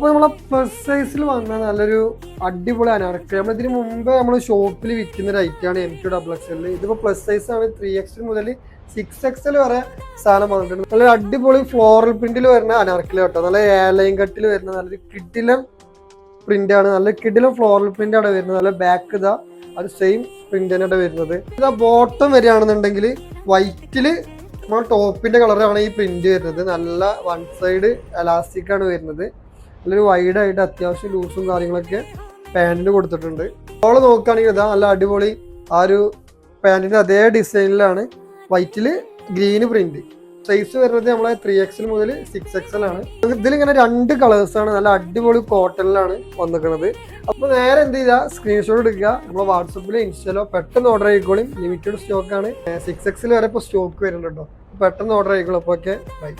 അപ്പോൾ നമ്മളെ പ്ലസ് സൈസിൽ വന്ന നല്ലൊരു അടിപൊളി അനാർക്കലി. നമ്മളിതിന് മുമ്പ് നമ്മൾ ഷോപ്പിൽ വിൽക്കുന്ന ഒരു ഐറ്റാണ് M2XXL. ഇതിപ്പോൾ പ്ലസ് സൈസ് ആണ്. 3XL മുതൽ 6XL വരെ സാധനം വന്നിട്ടുണ്ട്. നല്ല അടിപൊളി ഫ്ലോറൽ പ്രിന്റിൽ വരുന്ന അനാർക്കലി കേട്ടോ. നല്ല ഏലയും കട്ടിൽ വരുന്ന നല്ലൊരു കിഡിലം പ്രിന്റ് ആണ്. നല്ല കിഡിലം ഫ്ലോറൽ പ്രിന്റ് ആണ് വരുന്നത്. നല്ല ബാക്ക് ഇതാ അത് സെയിം പ്രിന്റ് തന്നെയാണ് വരുന്നത്. ഇതാ ബോട്ടം വരികയാണെന്നുണ്ടെങ്കിൽ വൈറ്റില് നമ്മൾ ടോപ്പിന്റെ കളറാണ് ഈ പ്രിന്റ് വരുന്നത്. നല്ല വൺ സൈഡ് എലാസ്റ്റിക് ആണ് വരുന്നത്. നല്ലൊരു വൈഡായിട്ട് അത്യാവശ്യം ലൂസും കാര്യങ്ങളൊക്കെ പാൻറ്റിന് കൊടുത്തിട്ടുണ്ട്. അപ്പോൾ നോക്കുകയാണെങ്കിൽ ഇതാ നല്ല അടിപൊളി ആ ഒരു പാൻറ്റിന്റെ അതേ ഡിസൈനിലാണ് വൈറ്റില് ഗ്രീന് പ്രിന്റ്. സൈസ് വരുന്നത് നമ്മളെ 3XL മുതൽ 6XL ആണ്. ഇതിലിങ്ങനെ 2 കളേഴ്സാണ്. നല്ല അടിപൊളി കോട്ടണിലാണ് വന്നിരിക്കുന്നത്. അപ്പോൾ നേരെ എന്ത് ചെയ്യുക, സ്ക്രീൻഷോട്ട് എടുക്കുക. നമ്മൾ വാട്സപ്പിലോ ഇൻസ്റ്റയിലോ പെട്ടെന്ന് ഓർഡർ ആയിക്കോളും. ലിമിറ്റഡ് സ്റ്റോക്കാണ്. 6XL വരെ ഇപ്പോൾ സ്റ്റോക്ക് വരുന്നുണ്ട് കേട്ടോ. പെട്ടെന്ന് ഓർഡർ ആയിക്കോളും. അപ്പോൾ ഓക്കെ ബൈ.